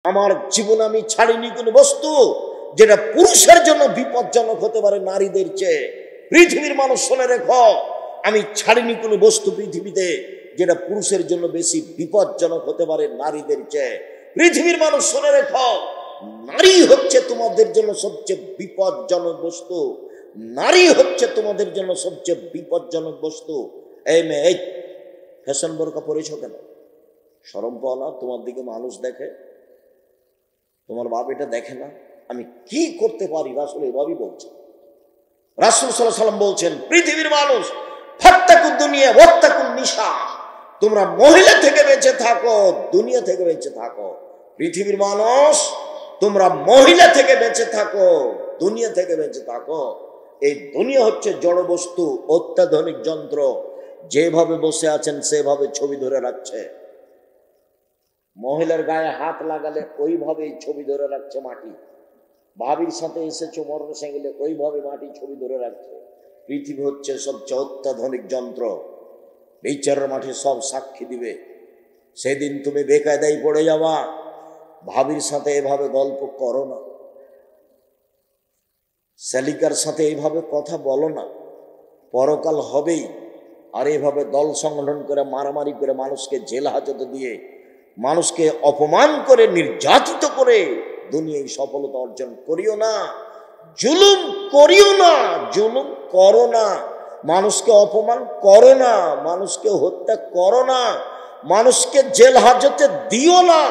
আমার জীবনে আমি ছাড়িনি কোনো বস্তু যেটা পুরুষের জন্য বিপজ্জনক হতে পারে নারীদের চেয়ে। পৃথিবীর মানুষ শুনে রেখো, আমি ছাড়িনি কোনো বস্তু পৃথিবীতে যেটা পুরুষের জন্য বেশি বিপজ্জনক হতে পারে নারীদের চেয়ে। পৃথিবীর মানুষ শুনে রেখো, নারী হচ্ছে তোমাদের জন্য সবচেয়ে বিপজ্জনক বস্তু। নারী হচ্ছে তোমাদের জন্য সবচেয়ে বিপজ্জনক বস্তু। এই মেয়ে, এই ফ্যাশন বোরকা পরেছো কেন? শরম পাও না? তোমার দিকে মানুষ দেখে, তোমার বাপ এটা দেখে না? আমি কি করতে পারি? রাসূল এভাবেই বলছেন। রাসূল সাল্লাল্লাহু আলাইহি ওয়াসাল্লাম বলছেন, পৃথিবীর মানুষ ফাত্তাকুদ দুনিয়া ওয়াত্তাকুন নিসা, তোমরা মহিলা থেকে বেঁচে থাকো, দুনিয়া থেকে বেঁচে থাকো। পৃথিবীর মানুষ তোমরা মহিলা থেকে বেঁচে থাকো, দুনিয়া থেকে বেঁচে থাকো। এই দুনিয়া হচ্ছে জড় বস্তু, অত্যাধুনিক যন্ত্র। যেভাবে বসে আছেন সেভাবে ছবি ধরে রাখছে। মহিলার গায়ে হাত লাগালে ওইভাবেই ছবি ধরে রাখছে মাটি। ভাবির সাথে এসেছো মরণ সেঙ্গেলে ওইভাবে মাটি ছবি ধরে রাখছে। পৃথিবী হচ্ছে সবচেয়ে অত্যাধুনিক যন্ত্র। বিচারের মাঠে সব সাক্ষী দিবে। সেদিন তুমি বেকায়দায় পড়ে যাবা। ভাবির সাথে এভাবে গল্প করো না, শালিকার সাথে এইভাবে কথা বলো না। পরকাল হবেই। আর এইভাবে দল সংগঠন করে মারামারি করে মানুষকে জেল হাজতে দিয়ে মানুষকে অপমান করে নির্যাতিত করে দুনিয়ায় সফলতা অর্জন করিও না। জুলুম করিও না, জুলুম করো না। মানুষকে অপমান করো না, মানুষকে হত্যা করো না, মানুষকে জেল হাজতে দিও না।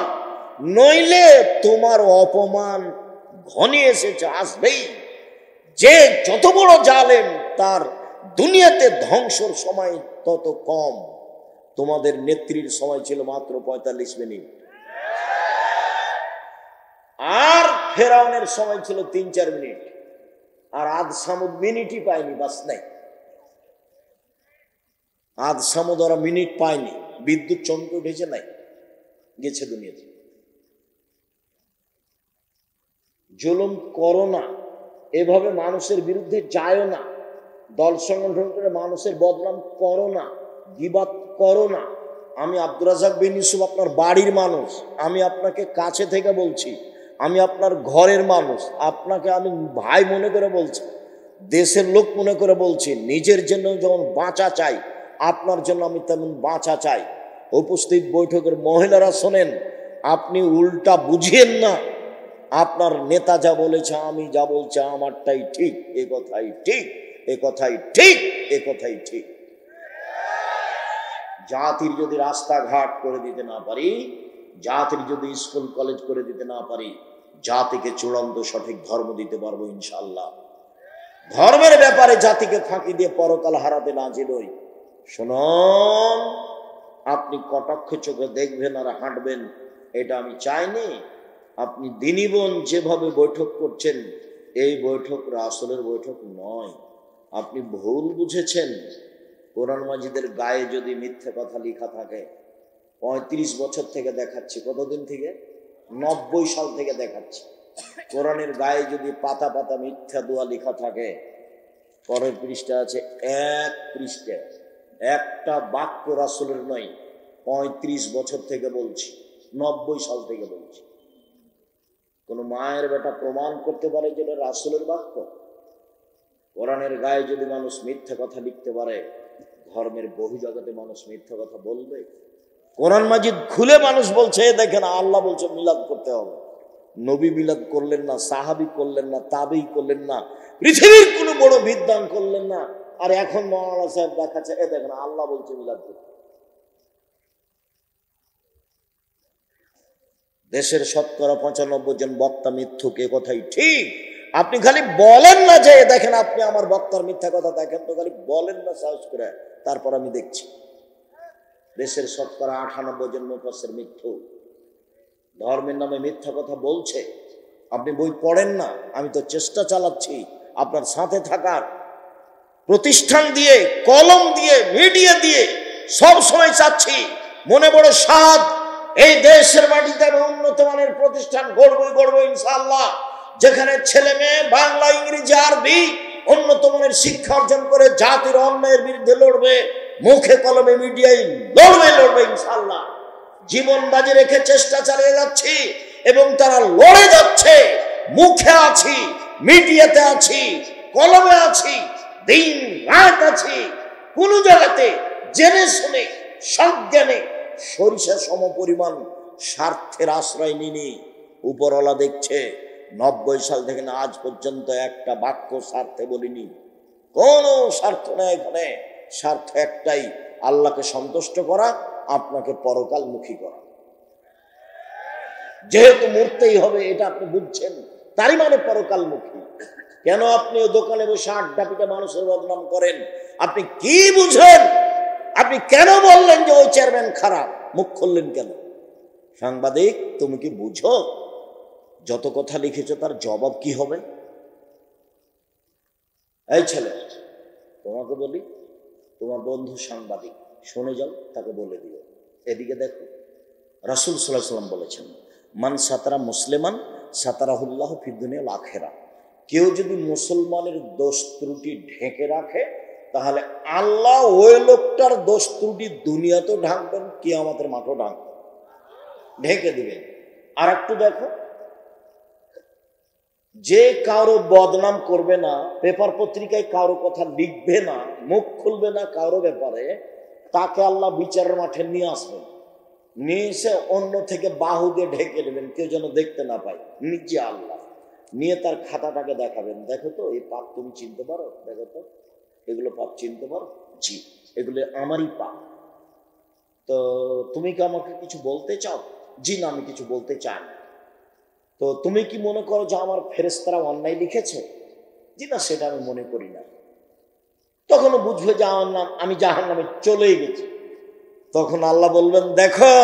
নইলে তোমার অপমান ঘনিয়ে এসেছে, আসবেই। যে যত বড় জালেম তার দুনিয়াতে ধ্বংসর সময় তত কম। তোমাদের নেত্রীর সময় ছিল মাত্র 45 মিনিট, আর ফেরাউনের সময় ছিল 3-4 মিনিট। আর আদ সামুদ মিনিটই পায়নি, বাস নাই। আদ সামুদ ওরা মিনিট পায়নি, বিদ্যুৎ চমকে উঠেছে, নাই, গেছে দুনিয়াতে। জুলুম করো না, এভাবে মানুষের বিরুদ্ধে যায়ও না, দল সংগঠন করে মানুষের বদনাম করো না, গীবাত করো না। আমি আব্দুর রাজ্জাক বিন ইউসুফ আপনার বাড়ির মানুষ, আমি আপনাকে কাছে থেকে বলছি, আমি আপনার ঘরের মানুষ, আপনাকে আমি ভাই মনে করে বলছি, দেশের লোক মনে করে বলছি। নিজের জন্য যেমন বাঁচা চাই, আপনার জন্য আমি তেমন বাঁচা চাই। উপস্থিত বৈঠকের মহিলারা শোনেন, আপনি উল্টা বুঝিয়েন না। আপনার নেতা যা বলেছে, আমি যা বলছি আমারটাই ঠিক, এ কথাই ঠিক, এ কথাই ঠিক, এ কথাই ঠিক। জাতির যদি রাস্তাঘাট করে দিতে না পারি, জাতির যদি স্কুল কলেজ করে দিতে না পারি, জাতিকে চূড়ান্ত সঠিক ধর্ম দিতে পারবো ইনশাআল্লাহ। ধর্মের ব্যাপারে জাতিকে ফাঁকি দিয়ে পরকাল হারাতে না যেলই। শুনুন, আপনি কটাক্ষ চোখে দেখবেন আর হাঁটবেন, এটা আমি চাইনি। আপনি দিনী বোন যেভাবে বৈঠক করছেন, এই বৈঠক রাসূলের বৈঠক নয়। আপনি ভুল বুঝেছেন। কোরআন মাজিদের গায়ে যদি মিথ্যা কথা লেখা থাকে, 35 বছর থেকে দেখাচ্ছি, কতদিন থেকে? 90 সাল থেকে দেখাচ্ছি। কোরআনের গায়ে যদি পাতা পাতা মিথ্যা দোয়া লেখা থাকে, পরের পৃষ্ঠা আছে, এক পৃষ্ঠা একটা বাক্য রাসূলের নয়। 35 বছর থেকে বলছি, 90 সাল থেকে বলছি। কোন মায়ের বেটা প্রমাণ করতে পারে যেটা রাসূলের বাক্য? কোরআনের গায়ে যদি মানুষ মিথ্যা কথা লিখতে পারে, ধর্মের বহির্জগতে মানুষ মিথ্যা কথা বলবে? কোরআন মাজিদ খুলে মানুষ বলছে, দেখেন আল্লাহ বলছে মিলাদ করতে হবে। নবী মিলাদ করলেন না, সাহাবী করলেন না, তাবেঈ করলেন না, পৃথিবীর কোনো বড় বিদ্বান করলেন না। আর এখন মাওলানা সাহেব দেখাচ্ছে, এ দেখেন আল্লাহ বলছে মিলাদ করতে। দেশের 95% জন বক্তা মিথ্যুক, এ কথাই ঠিক। আপনি খালি বলেন না যে দেখেন আপনি আমার বক্তার মিথ্যা কথা দেখেন, তো খালি বলেন না সাহস করে, তারপর আমি দেখছি। দেশের 98% জন মুফাসসির মিথ্যুক, ধর্মের নামে মিথ্যা কথা বলছে। আপনি বই পড়েন না, আমি তো চেষ্টা চালাচ্ছি আপনার সাথে থাকার, প্রতিষ্ঠান দিয়ে, কলম দিয়ে, মিডিয়া দিয়ে সব সময় চাচ্ছি, মনে বড় সাধ, এই দেশের মাটিতে আমি উন্নত মানের প্রতিষ্ঠান গড়বো ইনশাআল্লাহ, যেখানে ছেলে মেয়ে বাংলা, ইংরেজি, আরবি উন্নত মানের শিক্ষা অর্জন করে জাতির অন্যায়ের বিরুদ্ধে লড়বে, মুখে কলমে মিডিয়ায় লড়বে ইনশাআল্লাহ। জীবন বাজি রেখে চেষ্টা চালিয়ে যাচ্ছি। এবং তারা লড়ে যাচ্ছে। মুখে আছি, মিডিয়াতে আছি, কলমে আছি, দিন রাত আছি, কোন জায়গাতে জেনে শুনে সজ্ঞানে সরিষা সম পরিমাণ স্বার্থের আশ্রয় নিনি। উপরওয়ালা দেখছে 90 সাল থেকে না আজ পর্যন্ত একটা বাক্য স্বার্থে বলিনি। কোন স্বার্থ নেই এখানে, স্বার্থ একটাই, আল্লাহকে সন্তুষ্ট করা, আপনাকে পরকালমুখী করা। যেহেতু মরতেই হবে এটা আপনি বুঝছেন, তারই মানে পরকালমুখী। কেন আপনি দোকানে বসে আড্ডা পিটা মানুষের বদনাম করেন? আপনি কি বুঝেন? আপনি কেন বললেন যে ওই চেয়ারম্যান খারাপ? মুখ খুললেন কেন? সাংবাদিক, তুমি কি বুঝো যত কথা লিখেছ তার জবাব কি হবে? এই ছেলে, তোমাকে বলি, তোমার বন্ধু সাংবাদিক, শুনে যাও, তাকে বলে দিও। এদিকে দেখো, রাসূল সাল্লাল্লাহু আলাইহি ওয়াসাল্লাম বলেছেন, মান সাতারা মুসলিমান সাতারাহুল্লাহ ফিদ দুনিয়া ওয়াল আখিরা। কেউ যদি মুসলমানের দোষ ত্রুটি ঢেকে রাখে, তাহলে আল্লাহ ওই লোকটার দোষ ত্রুটি দুনিয়াতেও ঢাকবেন, কিয়ামতের মাঠেও ঢাকবেন, ঢেকে দিবেন। আর একটু দেখো, যে কারো বদনাম করবে না, পেপার পত্রিকায় কারো কথা লিখবে না, মুখ খুলবে না কারো ব্যাপারে, তাকে আল্লাহ বিচারের মাঠে নিয়ে আসবেন। নিয়ে এসে অন্য থেকে বাহু দিয়ে ঢেকে দেবেন, কেউ যেন দেখতে না পায়। নিজে আল্লাহ নিয়ে তার খাতাটাকে দেখাবেন, দেখো তো এই পাপ তুমি চিনতে পারো, দেখো তো এগুলো পাপ চিনতে পারো, জি এগুলো আমারই পাপ। তো তুমি কি আমাকে কিছু বলতে চাও? জি না, আমি কিছু বলতে চাই না। তো তুমি কি মনে করো যে আমার ফেরেশতারা অন্যায় লিখেছে? জি না, সেটা আমি মনে করি না। তখনও বুঝবে যে আমি জাহান্নামে চলেই গেছি। তখন আল্লাহ বলবেন, দেখো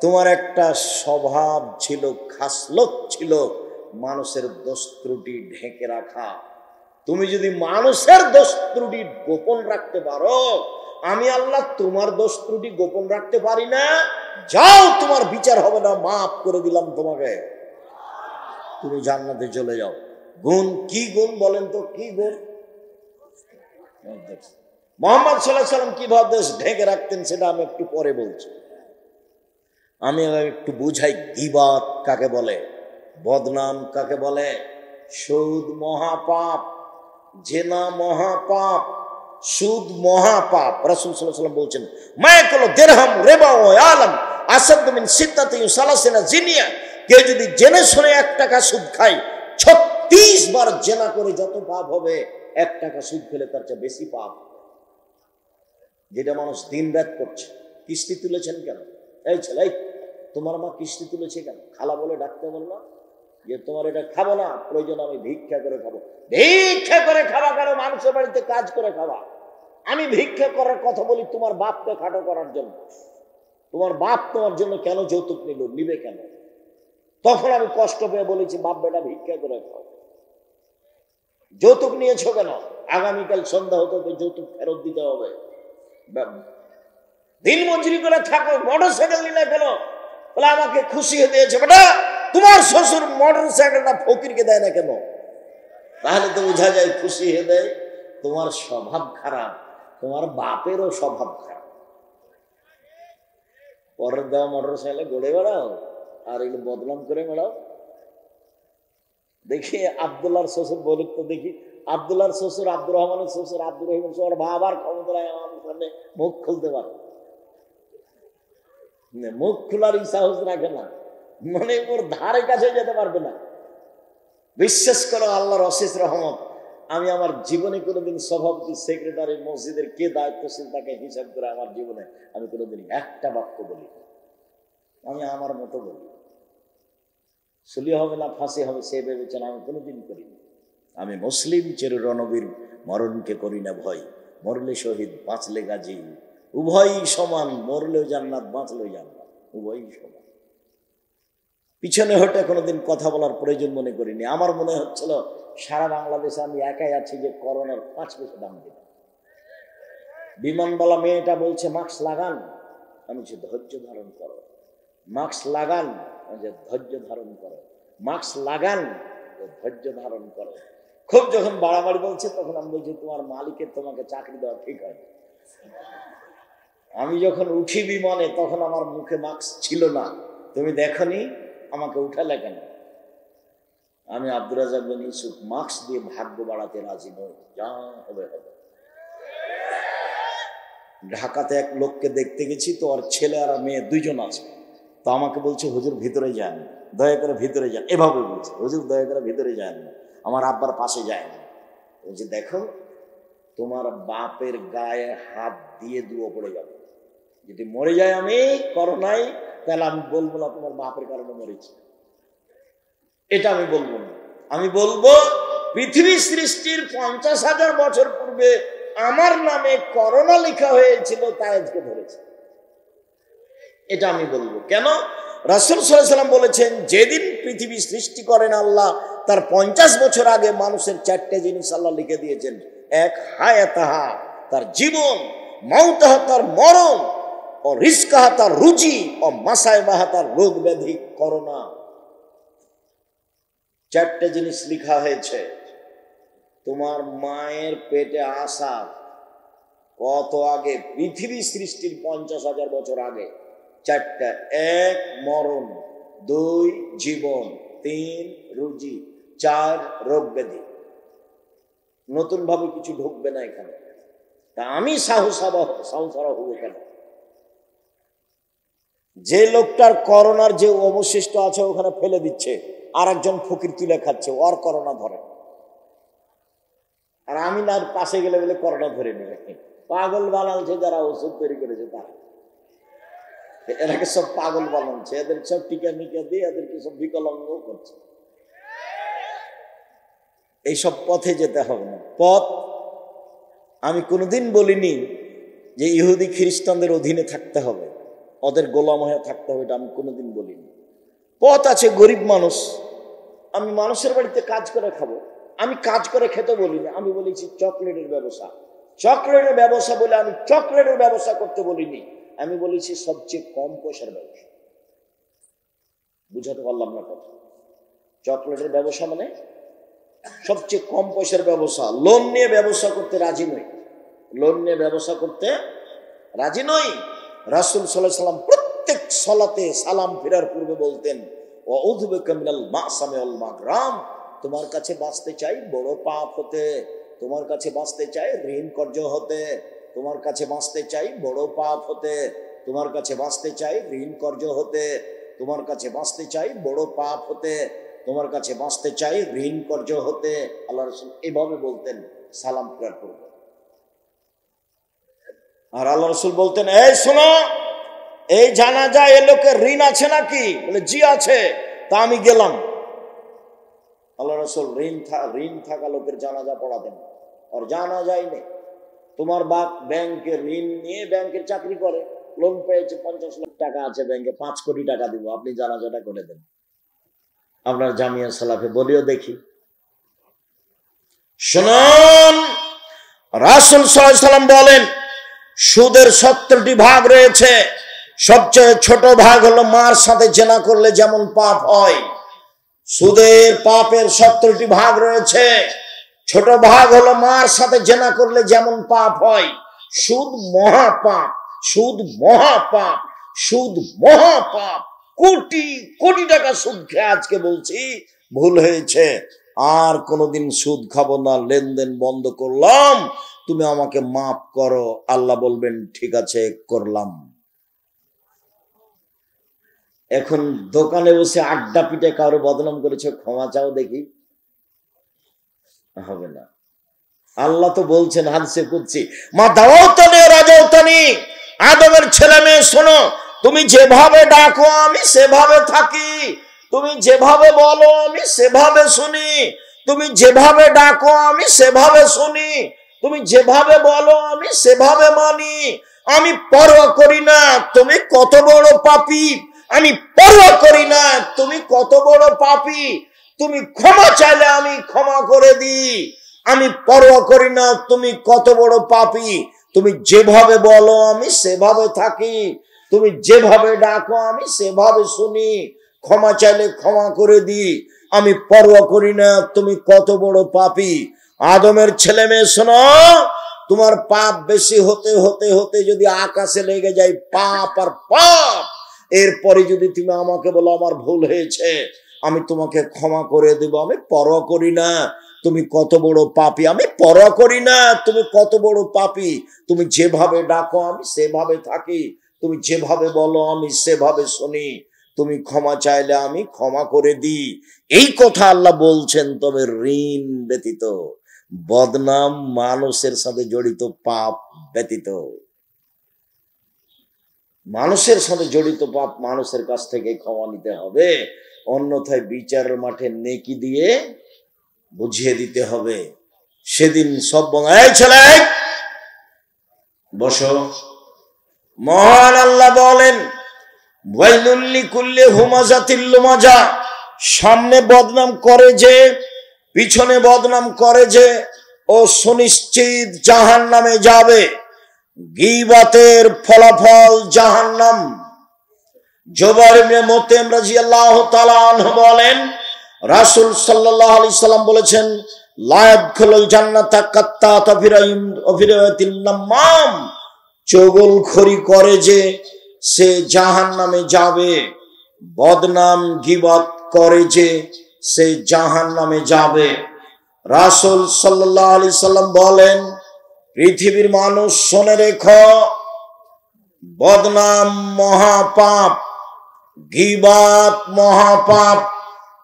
তোমার একটা স্বভাব ছিল, খাসলত ছিল মানুষের দোষ ত্রুটি ঢেকে রাখা। তুমি যদি মানুষের দোষ ত্রুটি গোপন রাখতে পারো, আমি আল্লাহ তোমার দোষ ত্রুটি গোপন রাখতে পারি না। যাও, তোমার বিচার হবে না, মাফ করে দিলাম তোমাকে, তুমি জান্নাতে চলে যাও। গুণ কি গুণ বলেন তো, কি গুণ? মুহাম্মদ সাল্লাল্লাহু আলাইহি ওয়াসাল্লাম কিভাবে ঢেকে রাখতেন সেটা আমি একটু পরে বলছি। আমি একটু বুঝাই, গীবাত কাকে বলে, বদনাম কাকে বলে, সুদ মহাপাপ, জেনা মহাপাপ, সুদ মহাপাপ। রাসূল সাল্লাল্লাহু আলাইহি ওয়াসাল্লাম বলছেন, মায়াকুলু দিরহাম রিবা ওয়া আলাম আসাদ মিন সিত্তাতি সালাসিনা জিনিয়া। কেউ যদি জেনে শুনে 1 টাকা সুদ খায়, 36 বার জেনা করে যত পাপ হবে, 1 টাকা সুদ খেলে তার চেয়ে বেশি পাপ। যেটা মানুষ দিন রাত করছে। কিস্তি তুলেছেন কেন? এই ছেলে, তোমার মা কিস্তি তুলেছে কেন? খালা বলে ডাকতে বললাম যে তোমার এটা খাবো না, প্রয়োজন আমি ভিক্ষা করে খাবো। ভিক্ষা করে খাওয়া কেন? মানুষের বাড়িতে কাজ করে খাওয়া। আমি ভিক্ষা করার কথা বলি তোমার বাপকে খাটো করার জন্য। তোমার বাপ তোমার জন্য কেন যৌতুক নিবে কেন? তখন আমি কষ্ট পেয়ে বলেছি, বাপ বেটা ভিক্ষা করে খাও। যৌতুক নিয়েছো কেন? আগামীকাল সন্ধ্যা হতে যৌতুক ফেরত দিতে হবে। দিন মজুরি করে থাকো, মোটরসাইকেল নিলে কেন? বলে আমাকে খুশি হয়ে দিয়েছে। বেটা, তোমার শ্বশুর মোটরসাইকেলটা ফকিরকে দেয় না কেন? তাহলে তো বোঝা যায় খুশি হয়ে দেয়। তোমার স্বভাব খারাপ, তোমার বাপেরও স্বভাব খারাপ। পরের দেওয়া মোটরসাইকেলে গড়ে বেড়াও আর এগুলো বদনাম করে বেড়াও। দেখি আব্দুল্লাহর শ্বশুর বলুক তো দেখি, আব্দুল্লাহর শ্বশুর, আব্দুর রহমানের শ্বশুর, আব্দুর রহিমের শ্বশুর, বাবার ক্ষমতায় আমার সামনে মুখ খুলতে পারে? মুখ খোলার সাহস রাখে না, মানে ওর ধারে কাছে যেতে পারবে না। বিশ্বাস করো, আল্লাহর অশেষ রহমত, আমি আমার জীবনে কোনোদিন সভাপতি, সেক্রেটারি, মসজিদের কে দায়িত্বশীল তাকে হিসাব করে আমার জীবনে আমি কোনোদিন একটা বাক্য বলি। আমি আমার মতো বলি, সুলি হবে না ফাঁসি হবে সে বিবেচনা আমি কোনোদিন করিনি। আমি মুসলিম চেরু রণবীর, মরণকে করি না ভয়, মরলে শহীদ বাঁচলে গাজী, উভয়ই সমান, মরলেও জান্নাত বাঁচলেও জান্নাত, উভয়ই সমান। পিছনে হটে কোনোদিন কথা বলার প্রয়োজন মনে করিনি। আমার মনে হচ্ছিল সারা বাংলাদেশে আমি একাই আছি যে করোনার 5 পয়সা দাম দিল। বিমানবালা মেয়েটা বলছে মাস্ক লাগান, আমি যে ধৈর্য ধারণ করো, মাস্ক লাগান, যে ধৈর্য ধারণ করো, মাস্ক লাগান, ধৈর্য ধারণ করো। খুব যখন বাড়াবাড়ি বলছে তখন আমি বলছি তোমার মালিকের তোমাকে চাকরি দেওয়া ঠিক হয়। আমি যখন উঠি বিমানে তখন আমার মুখে মাস্ক ছিল না, তুমি দেখনি? আমাকে উঠালে কেন? আমি আব্দুর রাজ্জাক বিন ইউসুফ মার্কস দিয়ে ভাগ্য বাড়াতে রাজি নই, যা হবে হবে। ঢাকাতে এক লোককে দেখতে গেছি, তো ওর ছেলে আর মেয়ে দুইজন আছে। তো আমাকে বলছে, হুজুর ভিতরে যান, দয়া করে ভিতরে যান। এভাবে বলছে, হুজুর দয়া করে ভিতরে যান না, আমার আব্বার পাশে যায় না। বলছে, দেখো তোমার বাপের গায়ে হাত দিয়ে দুয়ো পড়ে যাবে, যদি মরে যায় আমি করোনায়, তাহলে আমি বলবো না তোমার বাপের কারণে মরেছি, এটা আমি বলবো না। আমি বলবো পৃথিবী সৃষ্টির 50,000 বছর পূর্বে আমার নামে করোনা লেখা হয়েছিল, তাই আজকে ধরেছে, এটা আমি বলবো। কেন? রাসূল সাল্লাল্লাহু আলাইহি ওয়াসাল্লাম বলেছেন, যেদিন পৃথিবী সৃষ্টি করেন আল্লাহ, তার 50 বছর আগে মানুষের 4টে জিনিস আল্লাহ লিখে দিয়েছেন। এক, হায়াতাহা, তার জীবন, মাউতাহা, তার মরণ, ও রিজকাহা, তার রুজি, ও মাসায়বাহা, তার রোগ ব্যাধি, করোনা। 4টে জিনিস লেখা হয়েছে। তোমার মায়ের পেটে আসা কত আগে? পৃথিবী সৃষ্টির 50,000 বছর আগে। 4টা, 1 মরণ, 2 জীবন, 3 রুজি, 4 রোগ ব্যাধি। নতুন ভাবে কিছু ঢুকবে না এখানে। তা আমি সাহসারা হবো কেন? যে লোকটার করোনার যে অবশিষ্ট আছে ওখানে ফেলে দিচ্ছে, আর একজন ফকির তুলে খাচ্ছে, ওর করোনা ধরে, আর আমি না পাশে গেলে বলে করোনা ধরে নেবে। পাগল বানাচ্ছে যারা ওষুধ তৈরি করেছে তারা, এরাকে সব পাগল বানাচ্ছে, এদের সব টিকা মিকা দিয়ে এদেরকে সব বিকলাঙ্গ করছে। এইসব পথে যেতে হবে না। পথ আমি কোনোদিন বলিনি যে ইহুদি খ্রিস্টানদের অধীনে থাকতে হবে, ওদের গোলাম হয়ে থাকতে হবে, এটা আমি কোনোদিন বলিনি। পথ আছে, গরিব মানুষ, আমি মানুষের বাড়িতে কাজ করে খাবো, আমি কাজ করে খেতে বলিনি, আমি বলেছি চকলেটের ব্যবসা। চকলেটের ব্যবসা বলে আমি চকলেটের ব্যবসা করতে বলিনি, আমি বলেছি সবচেয়ে কম পয়সার ব্যবসা। বুঝাতে পারলাম না কথা? চকলেটের ব্যবসা মানে সবচেয়ে কম পয়সার ব্যবসা। লোন নিয়ে ব্যবসা করতে রাজি নই, লোন নিয়ে ব্যবসা করতে রাজি নই। রাসূল সাল্লাল্লাহু আলাইহি ওয়াসাল্লাম প্রত্যেক সালাতে সালাম ফেরার পূর্বে বলতেন, ওয়াউযু বিকা মিনাল মাসামি ওয়াল মাগরাম, তোমার কাছে বাঁচতে চাই বড় পাপ হতে, তোমার কাছে বাঁচতে চাই ঋণ কর্য হতে, তোমার কাছে বাঁচতে চাই বড় পাপ হতে, তোমার কাছে বাঁচতে চাই ঋণ কর্য হতে, তোমার কাছে বাঁচতে চাই বড় পাপ হতে, তোমার কাছে বাঁচতে চাই ঋণ কর্য হতে। আল্লাহ রাসূল এভাবে বলতেন সালাম ফেরার পূর্বে। আর আল্লাহ রাসূল বলতেন, এই শোনো, এই জানাজা এ লোকের ঋণ আছে নাকি? বলে জি আছে। তা আমি গেলাম। আল্লাহ রাসূল ঋণ থাকা লোকের জানাজা পড়াতেন, আর জানাজাই নেই। তোমার বাপ ব্যাংকে ঋণ নিয়ে ব্যাংকের চাকরি করে, লোন পেয়েছে, 50 লাখ টাকা আছে ব্যাংকে, 5 কোটি টাকা দিব, আপনি জানাজাটা করে দেন। আপনার জামিয়া সালাফে বলিও দেখি। শুনুন, রাসূল সাল্লাল্লাহু আলাইহি ওয়াসাল্লাম বলেন, সুদের 70টি ভাগ রয়েছে। সবচেয়ে ছোট ভাগ হলো মার সাথে জেনা করলে যেমন পাপ হয়। সুদের পাপের 70টি ভাগ রয়েছে। ছোট ভাগ হলো মার সাথে জেনা করলে যেমন পাপ হয়। সুদ মহাপাপ, সুদ মহাপাপ, সুদ মহাপাপ। কোটি কোটি টাকা সুদ খেয়ে আজকে বলছি ভুল হয়েছে, আর কোনোদিন সুদ খাবো না, লেনদেন বন্ধ করলাম, তুমি আমাকে মাফ করো। আল্লাহ বলবেন ঠিক আছে, করলাম। এখন দোকানে বসে আড্ডা পিটে কারো বদনাম করেছে, ক্ষমা চাও দেখি, হবে না। আল্লাহ তো বলছেন হাদিসে কুদসি, মা দাওয়াতানি রাজাউতানি, আদমের ছেলে মেয়ে শোনো, তুমি যেভাবে ডাকো আমি সেভাবে থাকি, তুমি যেভাবে বলো আমি সেভাবে শুনি, তুমি যেভাবে ডাকো আমি সেভাবে শুনি, তুমি যেভাবে বলো আমি সেভাবে মানি। আমি পরোয়া করি না তুমি কত বড় পাপী, আমি পরোয়া করি না তুমি কত বড় পাপী, তুমি ক্ষমা চাইলে আমি ক্ষমা করে দিই, আমি পরোয়া করি না তুমি কত বড় পাপী, তুমি যেভাবে বলো আমি সেভাবে থাকি, তুমি যেভাবে ডাকো আমি সেভাবে শুনি, ক্ষমা চাইলে ক্ষমা করে দিই, আমি পরোয়া করি না তুমি কত বড় পাপী। আদমের ছেলে মেয়ে শোনো, তোমার পাপ বেশি হতে হতে হতে যদি আকাশে লেগে যায় পাপ আর পাপ, এরপরে যদি তুমি আমাকে বলো আমার ভুল হয়েছে, আমি তোমাকে ক্ষমা করে দেব, আমি পরোয়া করি না তুমি কত বড় পাপী, আমি পরোয়া করি না তুমি কত বড় পাপী। তুমি যেভাবে ডাকো আমি সেভাবে থাকি, তুমি যেভাবে বলো আমি সেভাবে শুনি, তুমি ক্ষমা চাইলে আমি ক্ষমা করে দিই। এই কথা আল্লাহ বলছেন। তবে ঋণ ব্যতীত, বদনাম, মানুষের সাথে জড়িত পাপ ব্যতীত, মানুষের সাথে জড়িত পাপ মানুষের কাছ থেকে ক্ষমা নিতে হবে, অন্যথায় বিচারের মাঠে নেকি দিয়ে বুঝিয়ে দিতে হবে। সেদিন সব এই ছেলে বসো। মহান আল্লাহ বলেন ওয়াইলুল লিকুল্লি হুমাজাতিল লুমাজা, সামনে বদনাম করে যে, পিছনে বদনাম করে যে, ও সুনিশ্চিত জাহান্নামে যাবে। গীবাতের ফলাফল জাহান্নাম। জুবাইর ইবনে মুতঈম রাদিয়াল্লাহু তাআলা আনহু বলেন রাসূল সাল্লাল্লাহু আলাইহি সাল্লাম বলেছেন লা ইয়াদখুলুল জান্নাতা কাত্তাতু ফিরাতিন নামাম, চগলখড়ি করে যে সে জাহান্নামে যাবে, বদনাম গীবত করে যে সে জাহান্নামে যাবে। রাসূল সাল্লাল্লাহু আলাইহি সাল্লাম বলেন পৃথিবীর মানুষ শুনে রেখো, বদনাম মহাপাপ, গীবত মহাপাপ,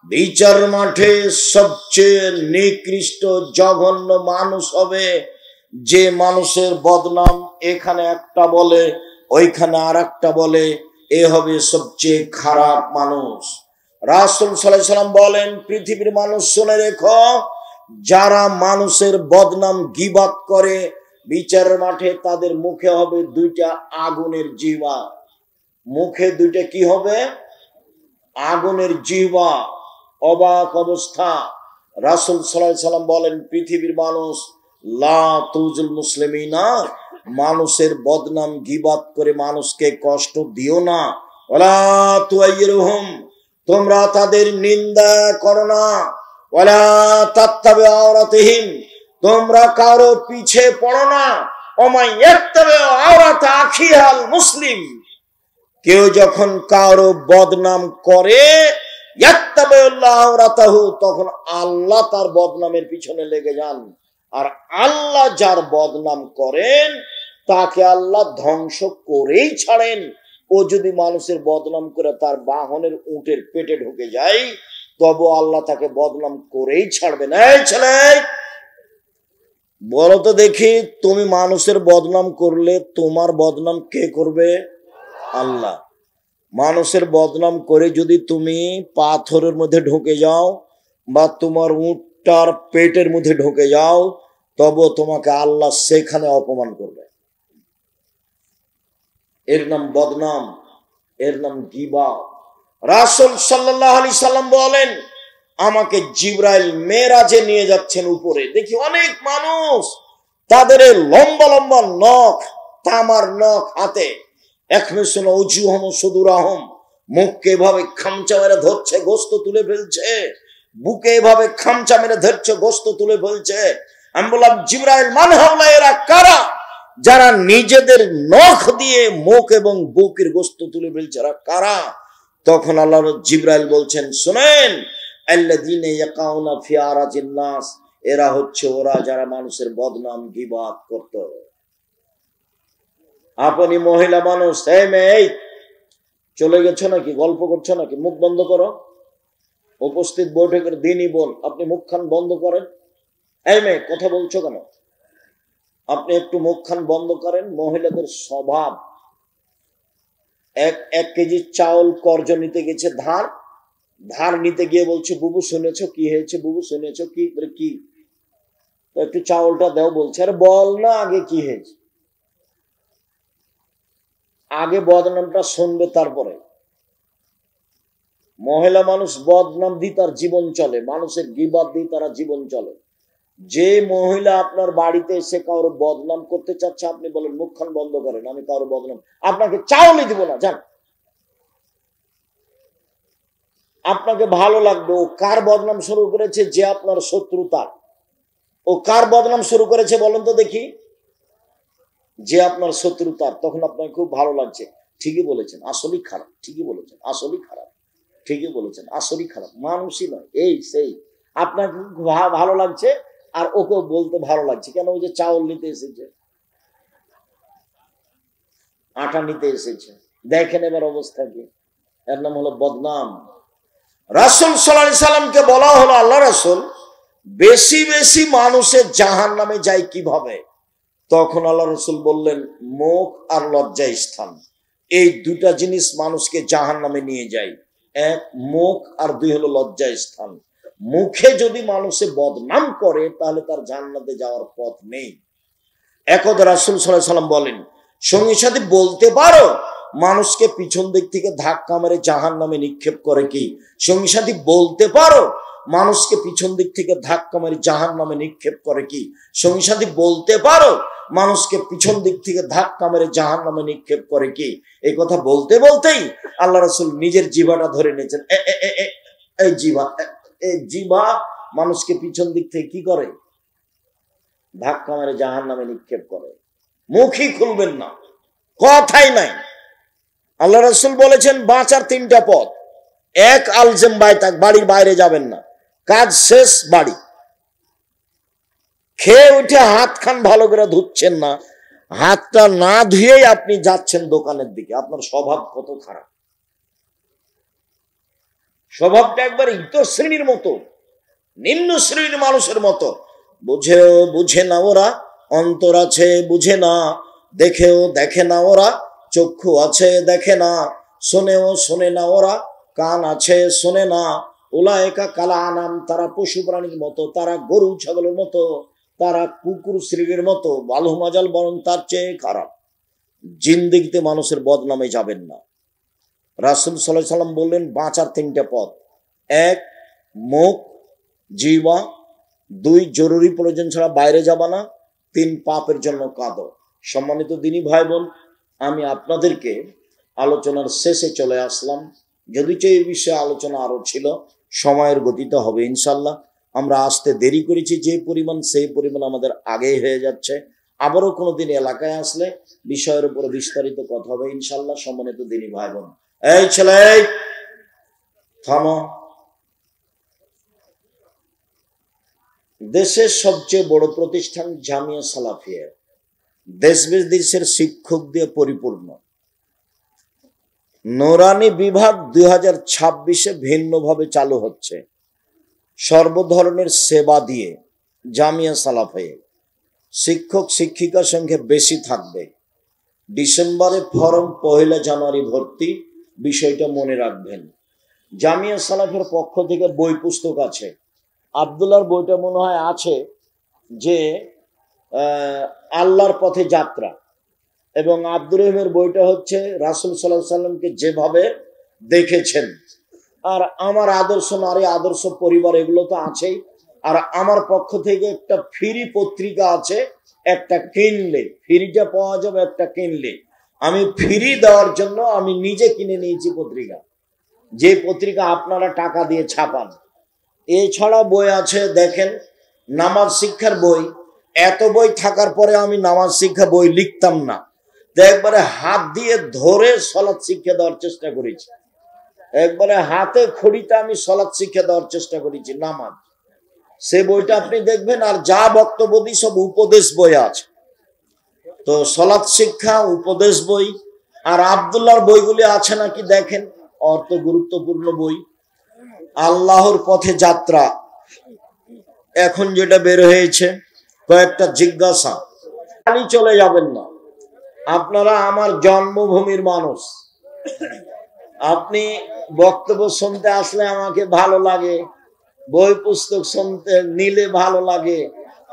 বিচার মাঠে সবচেয়ে নিকৃষ্ট জঘন্য মানুষ হবে যে মানুষের বদনাম এখানে একটা বলে ওইখানে আর একটা বলে, এ হবে সবচেয়ে খারাপ মানুষ। রাসূল সাল্লাল্লাহু আলাইহি সাল্লাম বলেন পৃথিবীর মানুষ শুনে রেখো, যারা মানুষের বদনাম গীবত করে বিচারের মাঠে তাদের মুখে হবে দুইটা আগুনের জিহ্বা। মুখে দুইটা কি হবে? আগুনের জিহ্বা। অবাক অবস্থা। রাসূল সাল্লাল্লাহু আলাইহি সাল্লাম বলেন পৃথিবীর মানুষ লা তুজুল মুসলিমিনা, মানুষের বদনাম গীবত করে মানুষকে কষ্ট দিও না। ওয়ালা তুআইরুহুম, তোমরা তাদের নিন্দা করো না। ওয়ালা তাত্তাবি আওরাতিহিম, তোমরা কারো পিছে পড়ো না। ওমাই ইয়াত্তাবি আওরাতা আখিহাল মুসলিম, কেউ যখন কারো বদনাম করে ইয়াত্তাবিউল্লাহ আওরাতাহু, তখন আল্লাহ তার বদনামের পিছনে লেগে যান। আর আল্লাহ যার বদনাম করেন তাকে আল্লাহ ধ্বংস করেই ছাড়েন। ও যদি মানুষের বদনাম করে তার বাহনের উটের পেটে ঢুকে যায়, তবে আল্লাহ তাকে বদনাম করেই ছাড়বেন। এই ছেলে বলো তো দেখি, তুমি মানুষের বদনাম করলে তোমার বদনাম কে করবে? আল্লাহ। মানুষের বদনাম করে যদি তুমি পাথরের মধ্যে ঢুকে যাও বা তোমার উটটার পেটের মধ্যে ঢুকে যাও, তবে তোমাকে আল্লাহ সেখানে অপমান করবে। এর নাম বদনাম, এর নাম গীবত। রাসূল সাল্লাল্লাহু আলাইহি সাল্লাম বলেন আমাকে জিবরাইল মেরাজে নিয়ে যাচ্ছেন উপরে, দেখি অনেক মানুষ তাদের লম্বা লম্বা নখ, তামার নখ হাতে, একমিশন উজুহম সুদুরাহম, মুখকে এভাবে খামচা মেরে ধরছে, গোস্ত তুলে ফেলছে, বুকে এভাবে খামচা মেরে ধরছে, গোস্ত তুলে ফেলছে। আমি বললাম জিবরাইল মান হাওলা, এরা কারা? যারা নিজেদের নখ দিয়ে মুখ এবং বুকের গোস্ত তুলে ফেলছে, এরা কারা? তখন আল্লাহ জিবরাইল বলছেন শুনেন, আল্লাযীনা ইয়াকাউনা ফি আরাজিন নাস, এরা হচ্ছে ওরা যারা মানুষের বদনাম গীবত করত। আপনি মহিলা মানুষ, এই মেয়ে চলে গেছো নাকি? গল্প করছো নাকি? মুখ বন্ধ করো। উপস্থিত বৈঠকের দিনই বল, আপনি মুখখান বন্ধ করেন। এই মেয়ে কথা বলছো কেন? আপনি একটু মুখখান বন্ধ করেন। মহিলাদের স্বভাব, এক কেজি চাউল কর্জ নিতে গেছে, ধার নিতে গিয়ে বলছে বুবু শুনেছো কি হয়েছে? বুবু শুনেছো কি? কি একটু চাউলটা দাও বলছে। আরে বল না আগে কি হয়েছে। আগে বদনামটা শুনবে তারপরে। মহিলা মানুষ বদনাম দিয়ে তার জীবন চলে, মানুষের গীবত দিয়ে তারা জীবন চলে। যে মহিলা আপনার বাড়িতে এসে কারো বদনাম করতে চাচ্ছে, আপনি বলেন মুখখান বন্ধ করেন, আমি কারো বদনাম, আপনাকে চাউলই দিব না, যান। আপনাকে ভালো লাগবে। ও কার বদনাম শুরু করেছে? যে আপনার শত্রুতা। ও কার বদনাম শুরু করেছে বলেন তো দেখি? যে আপনার শত্রুতার। তখন আপনাকে খুব ভালো লাগছে, ঠিকই বলেছেন, আসলেই খারাপ, ঠিকই বলেছেন, আসলেই খারাপ, ঠিকই বলেছেন, আসলেই খারাপ, মানুষই নয়, এই সেই। আপনাকে ভালো লাগছে আর ওকে বলতে ভালো লাগছে কেন? ওই যে চাউল নিতে এসেছে, আটা নিতে এসেছে, দেখেন এবার অবস্থা কি। এর নাম হলো বদনাম। রাসূল সাল্লাল্লাহু আলাইহি সাল্লামকে বলা হলো, আল্লাহ রাসূল, বেশি বেশি মানুষের জাহান্নামে যায় কিভাবে? তখন আল্লাহ রাসূল বললেন, মুখ আর লজ্জা স্থান, এই দুটা জিনিস মানুষকে জাহান্নামে নিয়ে যায়। এক মুখ, আর দুই হলো লজ্জা স্থান। মুখে যদি মানুষে বদনাম করে তাহলে তার জান্নাতে যাওয়ার পথ নেই। একদা রাসূল সাল্লাল্লাহু আলাইহি সাল্লাম বলেন, সঙ্গী সাথে বলতে পারো মানুষকে পিছন দিক থেকে ধাক্কা মেরে জাহান্নামে নিক্ষেপ করে কি? সঙ্গী সাথী বলতে পারো মানুষকে পিছন দিক থেকে ধাক্কা মেরে জাহান্নামে নিক্ষেপ করে কি? সঙ্গী সাথী বলতে পারো মানুষকে পিছন দিক থেকে ধাক্কা মেরে জাহান্নামে নিক্ষেপ করে কি? এই কথা বলতে বলতেই আল্লাহ রাসূল নিজের জিহ্বাটা ধরে নিয়েছেন। এই জিহ্বা, এই জিহ্বা মানুষকে পিছন দিক থেকে কি করে? ধাক্কা মেরে জাহান্নামে নিক্ষেপ করে। মুখই খুলবেন না, কথাই নাই। আল্লাহ রাসূল বলেছেন বাঁচার তিনটা পথ। এক, আলজেম বাইতাক, বাড়ির বাইরে যাবেন না, কাজ শেষ বাড়ি। খেয়ে উঠে হাত খান ভালো করে ধুচ্ছেন না, হাতটা না ধুয়েই আপনি যাচ্ছেন দোকানের দিকে। আপনার স্বভাব কত খারাপ! স্বভাবটা একবার ইতর শ্রেণীর মতো, নিম্ন শ্রেণীর মানুষের মতো। বুঝেও বুঝে না ওরা, অন্তর আছে বুঝে না, দেখেও দেখে না ওরা, চক্ষু আছে দেখে না, শোনেও শোনে না ওরা, কান আছে শোনে না। উলায়েকা কাল আনাম, তারা পশু প্রাণীর মতো, তারা গরু ছাগলের মতো, তারা কুকুর শ্রেণীর মতো, বালু মাজাল বরং তার চেয়ে খারাপ। জিন্দেগিতে মানুষের বদনামে যাবেন না। রাসূল সাল্লাল্লাহু আলাইহি সাল্লাম বললেন বাঁচার তিনটা পথ। এক, মুখ জিহ্বা। দুই, জরুরি প্রয়োজন ছাড়া বাইরে যাবা না। তিন, পাপের জন্য কাঁদো। সম্মানিত দিনী ভাই বোন, আমি আপনাদেরকে আলোচনার শেষে চলে আসলাম। যদি এই বিষয়ে আলোচনা আরো ছিল, সময়ের গতিতে হবে ইনশাল্লাহ। আমরা আসতে দেরি করেছি যে পরিমাণ, সেই পরিমাণ আমাদের আগেই হয়ে যাচ্ছে। আবারও কোনোদিন এলাকায় আসলে বিষয়ের উপর বিস্তারিত কথা হবে ইনশাল্লাহ। সম্মানিত দিনী ভাই বোন, এই ছেলে থামো। দেশের সবচেয়ে বড় প্রতিষ্ঠান জামিয়া সালাফিয়া, দেশ বিদেশের শিক্ষক দিয়ে পরিপূর্ণ। নূরানি বিভাগ 2026-এ ভিন্নভাবে চালু হচ্ছে, সর্বধরনের সেবা দিয়ে। জামিয়া সালাফিয়া শিক্ষক শিক্ষিকার সংখ্যা বেশি থাকবে। ডিসেম্বরে ফরম, 1 জানুয়ারি ভর্তি। বিষয়টা মনে রাখবেন। জামিয়া সালাফের পক্ষ থেকে বই পুস্তক আছে। আব্দুল্লাহর বইটা মনে হয় আছে, যে আল্লাহর পথে যাত্রা, এবং আব্দুর রহিমের বইটা হচ্ছে রাসূল সাল্লাল্লাহু আলাইহি সাল্লামকে যেভাবে দেখেছেন। আর আমার আদর্শ নারী, আদর্শ পরিবার, এগুলো তো আছেই। আর আমার পক্ষ থেকে একটা ফ্রি পত্রিকা আছে, একটা কিনলে ফ্রিটা পাওয়া যাবে, একটা কিনলে। আমি ফ্রি দেওয়ার জন্য আমি নিজে কিনে নিয়েছি পত্রিকা, যে পত্রিকা আপনারা টাকা দিয়ে ছাপান। এছাড়া বই আছে, দেখেন, নামাজ শিক্ষার বই। এত বই থাকার পরে আমি নামাজ শিক্ষা বই লিখতাম না, তো একবারে হাত দিয়ে ধরে সলাৎ শিক্ষা দেওয়ার চেষ্টা করেছি। একবারে হাতে খড়িতে আমি সলাৎ শিক্ষা দেওয়ার চেষ্টা করেছি, নামাজ। সে বইটা আপনি দেখবেন। আর যা বক্তব্য দিই সব উপদেশ বই আছে। তো সলাৎ শিক্ষা, উপদেশ বই, আর আব্দুল্লাহর বইগুলি আছে নাকি দেখেন, অর্থ গুরুত্বপূর্ণ বই। আল্লাহর পথে যাত্রা এখন যেটা বের হয়েছে, কয়েকটা জিজ্ঞাসা, খালি চলে যাবেন না। আপনারা আমার জন্মভূমির মানুষ, আপনি বক্তব্য শুনতে আসলে আমাকে ভালো লাগে, বই পুস্তক শুনতে নিলে ভালো লাগে,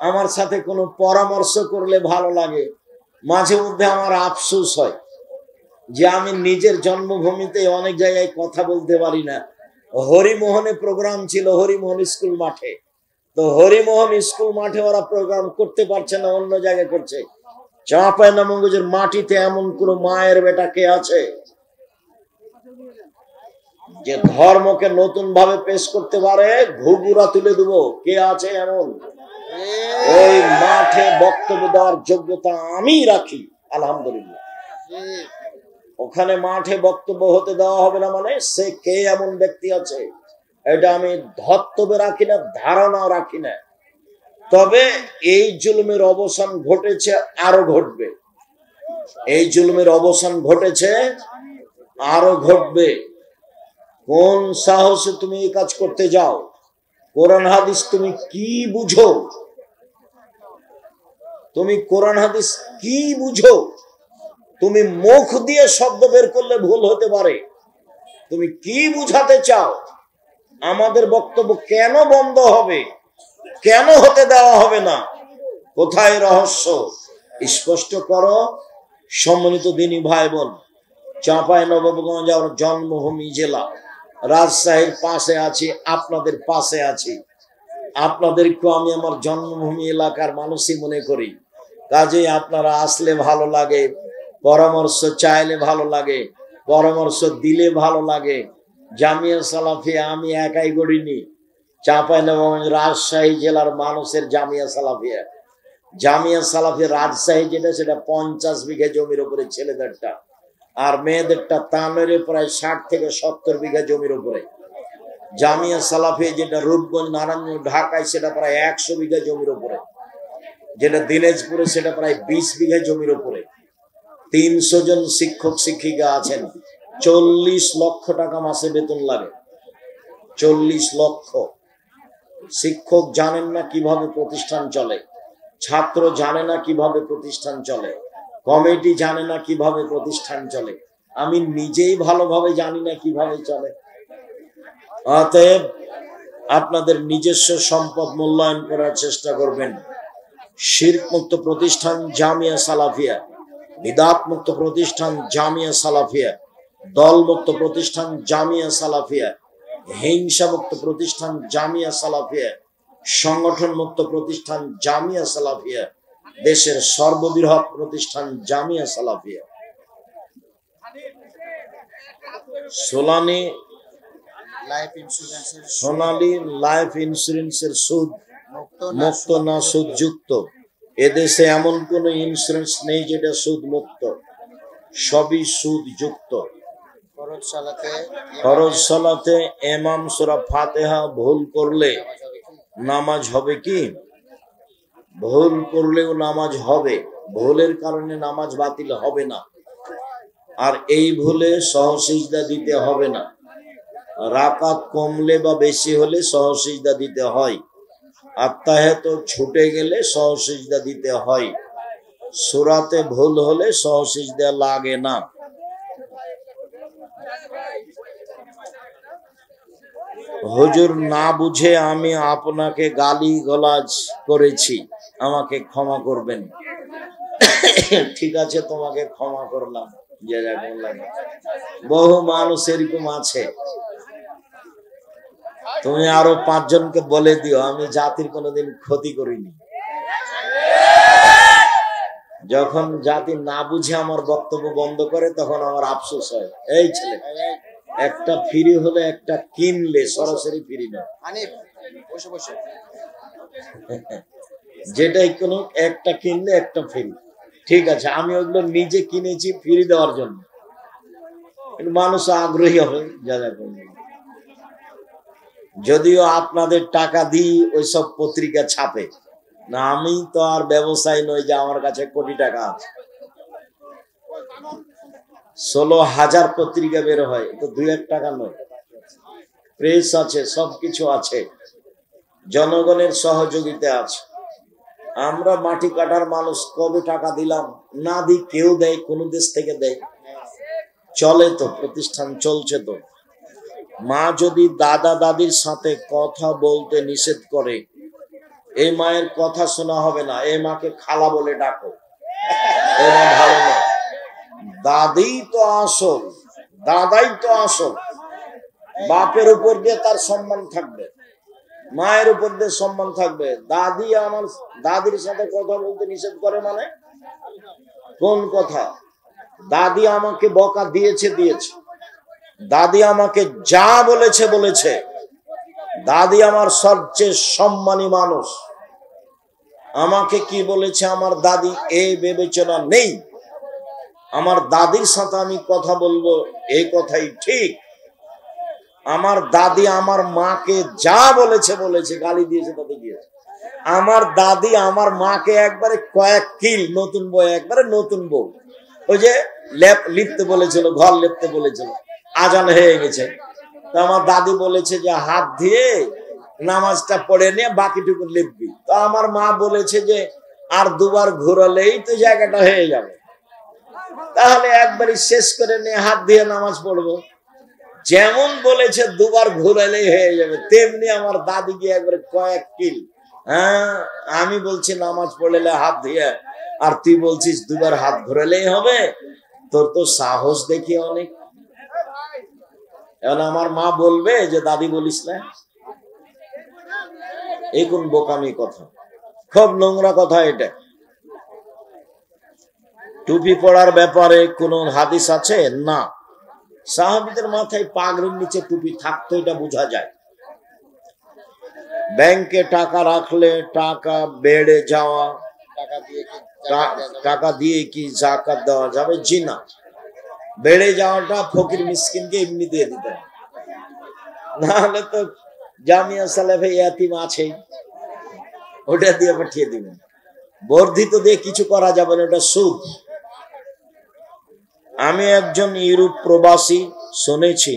আমার সাথে কোনো পরামর্শ করলে ভালো লাগে। মাঝে মধ্যে আমার আফসোস হয় যে আমি নিজের জন্মভূমিতে অনেক জায়গায় কথা বলতে পারি না। হরিমোহনে প্রোগ্রাম ছিল, হরিমোহন স্কুল মাঠে। তো হরিমোহন স্কুল মাঠে ওরা প্রোগ্রাম করতে পারছে না, অন্য জায়গায় করছে। চাঁপাইনবাবগঞ্জের মাটিতে এমন কোন মায়ের বেটা কে আছে যে ধর্মকে নতুন ভাবে পেশ করতে পারে? ঘুঘুরা তুলে দেবো, কে আছে এমন? ওই মাঠে বক্তব্য দেওয়ার যোগ্যতা আমি রাখি, আলহামদুলিল্লাহ। ওখানে মাঠে বক্তব্য হতে দেওয়া হবে না, মানে সে কে এমন ব্যক্তি আছে এটা আমি ধর্তব্যে রাখি না, ধারণাও রাখি না। তবে এই জুলুমের অবসান ঘটেছে, আরো ঘটবে। এই জুলুমের অবসান ঘটেছে, আরো ঘটবে। কোন সাহসে তুমি এই কাজ করতে যাও? কোরআন হাদিস তুমি কি বুঝো? তুমি কোরআন হাদিস কি বুঝো? তুমি মুখ দিয়ে শব্দ বের করলে ভুল হতে পারে। তুমি কি বুঝাতে চাও? আমাদের বক্তব্য কেন বন্ধ হবে? কেন হতে দেওয়া হবে না? কোথায় রহস্য? স্পষ্ট করো। সম্মানিত দিনী ভাই বোন, চাঁপাইনবাবগঞ্জ আমার জন্মভূমি জেলা, রাজশাহীর পাশে আছি, আপনাদের পাশে আছি। আপনাদেরকেও আমি আমার জন্মভূমি এলাকার মানুষই মনে করি। কাজেই আপনারা আসলে ভালো লাগে, পরামর্শ চাইলে ভালো লাগে, পরামর্শ দিলে ভালো লাগে। জামিয়া সালাফিয়া আমি একাই গড়িনি, চাঁপাইনবাবগঞ্জ রাজশাহী জেলার মানুষের জামিয়া সালাফিয়া। জামিয়া সালাফিয়া রাজশাহী যেটা, সেটা 50 বিঘা জমির উপরে ছেলেদেরটা, আর মেয়েদেরটা তানোরে প্রায় 60 থেকে 70 বিঘা জমির উপরে। জামিয়া সালাফিয়া যেটা রূপগঞ্জ নারায়ণগঞ্জ ঢাকায়, সেটা প্রায় 100 বিঘা জমির উপরে। যেটা দিনাজপুরে, সেটা প্রায় 20 বিঘা জমির উপরে। 300 জন শিক্ষক শিক্ষিকা আছেন। 40 লক্ষ টাকা মাসে বেতন লাগে। 40 লক্ষ। শিক্ষক জানেন না কিভাবে প্রতিষ্ঠান চলে, ছাত্র জানে না কিভাবে প্রতিষ্ঠান চলে, কমিটি জানে না কিভাবে প্রতিষ্ঠান চলে, আমি নিজেই ভালোভাবে জানি না কিভাবে চলে। অতএব আপনাদের নিজস্ব সম্পদ মূল্যায়ন করার চেষ্টা করবেন। শিরক মুক্ত প্রতিষ্ঠান জামিয়া সালাফিয়া, বিদআত মুক্ত প্রতিষ্ঠান জামিয়া সালাফিয়া, দল মুক্ত প্রতিষ্ঠান জামিয়া সালাফিয়া, হিংসা মুক্ত প্রতিষ্ঠান জামিয়া সালাফিয়া, সংগঠন মুক্ত প্রতিষ্ঠান জামিয়া সালাফিয়া, দেশের সর্ববৃহৎ প্রতিষ্ঠান জামিয়া সালাফিয়া। সোনালী লাইফ ইন্স্যুরেন্সের সুদ মুক্ত না সুদ যুক্ত। এদেশে এমন কোন ইন্স্যুরেন্স নেই যেটা সুদ মুক্ত, সবই সুদ যুক্ত। ফরজ সালাতে ইমাম সূরা ফাতিহা ভুল করলে নামাজ হবে কি? ভুল করলেও নামাজ হবে, ভুলের কারণে নামাজ বাতিল হবে না। আর এই ভুলে সহসিজদা দিতে হবে না। রাকাত কমলে বা বেশি হলে সহসিজদা দিতে হয়। আত্তাহিয়াত ছুটে গেলে সহসিজদা দিতে হয়। সূরাতে ভুল হলে সহসিজদা লাগে না। হুজুর, না বুঝে আমি আপনাকে গালি গালাজ করেছি, আমাকে ক্ষমা করবেন। ঠিক আছে, তোমাকে ক্ষমা করলাম। বহু মানুষ এরকম আছে। তুমি আরো 5 জনকে বলে দিও আমি জাতির কোনোদিন ক্ষতি করিনি। যখন জাতি না বুঝে আমার বক্তব্য বন্ধ করে, তখন আমার আফসোস হয়। এই ছেলে, একটা ফ্রি হলে একটা কিনলে, সরাসরি ফ্রি না, যেটাই কোনো একটা কিনলে একটা ফ্রি। ঠিক আছে, আমি ওগুলো নিজে কিনেছি ফ্রি দেওয়ার জন্য, কিন্তু মানুষ আগ্রহী হবে যা যা করবে। যদিও আপনাদের টাকা দিই ওইসব পত্রিকা ছাপে না, আমি তো আর ব্যবসায়ী নই যে আমার কাছে কোটি টাকা আছে। 16,000 পত্রিকা বের হয়, তো 2-1 টাকা নয়। প্রেস আছে, সবকিছু আছে, জনগণের সহযোগিতা আছে। আমরা মাটি কাটার মানুষ, কবে টাকা দিলাম? না দিই, কেউ দেয়, কোন দেশ থেকে দেয়, চলে তো, প্রতিষ্ঠান চলছে তো। মা যদি দাদা দাদির সাথে কথা বলতে নিষেধ করে, এই মায়ের কথা শোনা হবে না, এই মাকে খালা বলে ডাকো, এই মা ভালো না। দাদি তো আসল, দাদাই তো আসল। বাপের উপর দিয়ে তার সম্মান থাকবে, মায়ের উপর দিয়ে সম্মান থাকবে। দাদি আমার দাদির সাথে কথা বলতে নিষেধ করে মানে কোন কথা? দাদি আমাকে বকা দিয়েছে, দাদি আমাকে যা বলেছে বলেছে। দাদি আমার সবচেয়ে সম্মানী মানুষ। আমাকে কি বলেছে আমার দাদি এই বিবেচনা নেই। আমার দাদির সাথে আমি কথা বলবো, এই কথাই ঠিক। আমার দাদি আমার মাকে যা বলেছে বলেছে, গালি দিয়েছে তাতে গিয়েছে। আমার দাদি আমার মাকে একবারে কয়েক কিল, নতুন বউ একবারে নতুন বউ, ওই যে লিখতে বলেছিল, ঘর লিখতে বলেছিল, আজান হয়ে গেছে, তো আমার দাদি বলেছে যে হাত দিয়ে নামাজটা পড়ে নিয়ে বাকিটুকু লিখবি। তো আমার মা বলেছে যে আর দুবার ঘোরালেই তো জায়গাটা হয়ে যাবে, তাহলে একবারই শেষ করে নিয়ে হাত দিয়ে নামাজ পড়বো। যেমন বলেছে দুবার ঘোরালেই হয়ে যাবে, তেমনি আমার দাদি গিয়ে একবারে কয়েক কিল। হ্যাঁ, আমি বলছি নামাজ পড়লে হাত দিয়ে, আর তুই বলছিস দুবার হাত ঘোরালেই হবে, তোর তো সাহস দেখি অনেক। এখন আমার মা বলবে যে দাদি বলিস না, এই কোন বোকামি কথা, খুব নোংরা কথা এটা। টুপি পড়ার ব্যাপারে কোন হাদিস আছে? না। সাহাবীদের মাথায় পাগড়ির নিচে টুপি থাকতো, এটা বোঝা যায়। ব্যাংকে টাকা রাখলে টাকা বেড়ে যাওয়া, টাকা দিয়ে কি যাকাত দেওয়া যাবে? জি না। বেড়ে যাওয়াটা ফকির মিসকিনকে এমনি দিয়ে দিতে হবে, নাহলে তো জামিয়া সালেফে ইয়াতিম আছে, ওটা দিয়ে পাঠিয়ে দিবেন। বর্ধিত দিয়ে কিছু করা যাবে না, ওটা সুদ। আমি একজন ইউরোপ প্রবাসী, শুনেছি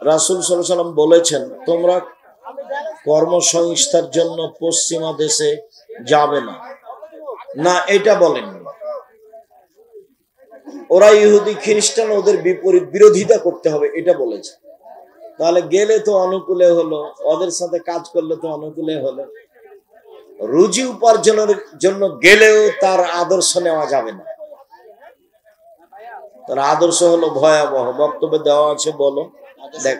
রাসূল সাল্লাল্লাহু আলাইহি ওয়াসাল্লাম বলেছেন, তোমরা কর্মসংস্থার জন্য পশ্চিমা দেশে যাবে না। না, এটা বলেননি। ওরা ইহুদি খ্রিস্টান, ওদের বিপরীত বিরোধিতা করতে হবে, এটা বলেছে। তাহলে গেলে তো অনুকূলে হলো, ওদের সাথে কাজ করলে তো অনুকূলে হলো। রুজি উপার্জনের জন্য গেলেও তার আদর্শ নেওয়া যাবে না। তার আদর্শ হলো ভয়াবহ, বক্তব্যে দেওয়া আছে, বলো দেখ,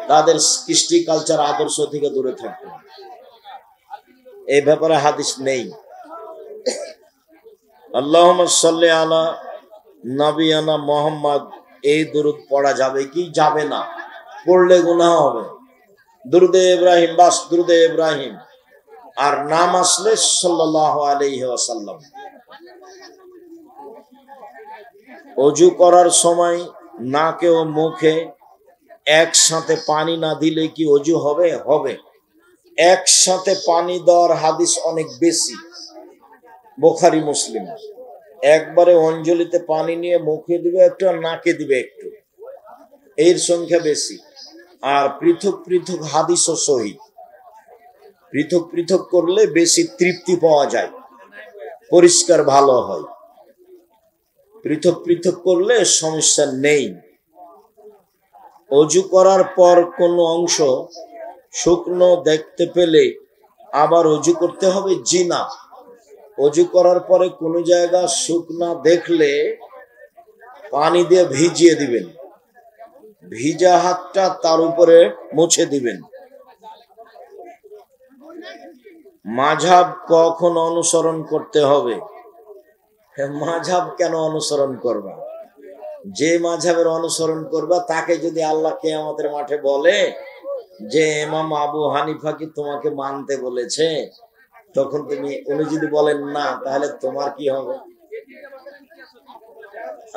তাদের কৃষ্টি কালচার আদর্শ থেকে দূরে থাকবে, এই ব্যাপারে হাদিস নেই। আল্লাহুম্মা সাল্লি আলা নবিয়ানা মুহাম্মদ, এই দুরূদ পড়া যাবে কি যাবে না? পড়লে গুনাহ হবে। দুরূদে ইব্রাহিম, বাস দুরূদে ইব্রাহিম, আর নাম আসলে সাল্লাল্লাহু আলাইহি ওয়াসাল্লাম। ওযু করার সময় নাকে ও মুখে একসাথে পানি না দিলে কি ওযু হবে? হবে। একসাথে পানি দেওয়ার হাদিস অনেক বেশি, বুখারী মুসলিম। একবারে অঞ্জলিতে পানি নিয়ে মুখে দিবে একটু, আর নাকে দিবে একটু, এর সংখ্যা বেশি। আর পৃথক পৃথক হাদিসও সহিহ। পৃথক পৃথক করলে বেশি তৃপ্তি পাওয়া যায়, পরিষ্কার ভালো হয়। পৃথক পৃথক করলে সমস্যা নেই। ওযু করার পর কোন অংশ শুকনো দেখতে পেলে আবার ওযু করতে হবে? জি না। ওযু করার পরে কোন জায়গা শুকনা দেখলে পানি দিয়ে ভিজিয়ে দিবেন, ভিজা হাতটা তার উপরে মুছে দিবেন। মাযহাব কখন অনুসরণ করতে হবে? মাযহাব কেন অনুসরণ করবা? যে মাযহাবের অনুসরণ করবা তাকে যদি আল্লাহ কিয়ামতের মাঠে বলে যে ইমাম আবু হানিফা কি তোমাকে মানতে বলেছে, তখন উনি যদি বলেন না, তাহলে তোমার কি হবে?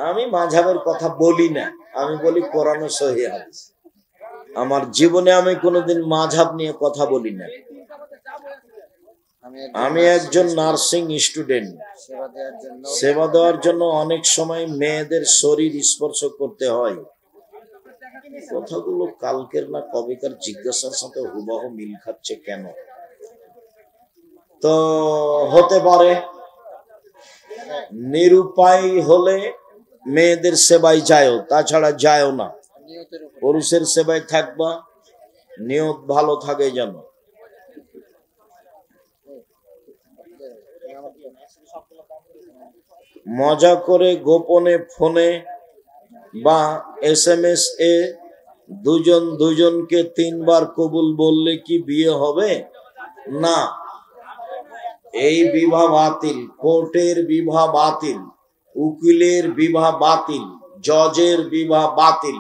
আমি মাযহাবের কথা বলি না, আমি বলি কোরআন ও সহিহ হাদিস। আমার জীবনে আমি কোনোদিন মাযহাব নিয়ে কথা বলি না। আমি একজন নার্সিং স্টুডেন্ট, সেবা দেওয়ার জন্য অনেক সময় মেয়েদের শরীর স্পর্শ করতে হয়। কথাগুলো কালকের না কবেকার জিজ্ঞাসার সাথে হুবহু মিল খাচ্ছে কেন? তো হতে পারে নিরুপায় হলে মেয়েদের সেবায় যায়ও, তাছাড়া যায়ও না। পুরুষের সেবায় থাকবা, নিয়ত ভালো থাকে যেন। মজা করে গোপনে ফোনে বা SMS এ দুজন দুজনকে 3 বার কবুল বললে কি বিয়ে হবে? না, এই বিবাহ বাতিল, কোর্টের বিবাহ বাতিল, উকিলের বিবাহ বাতিল, জজের বিবাহ বাতিল,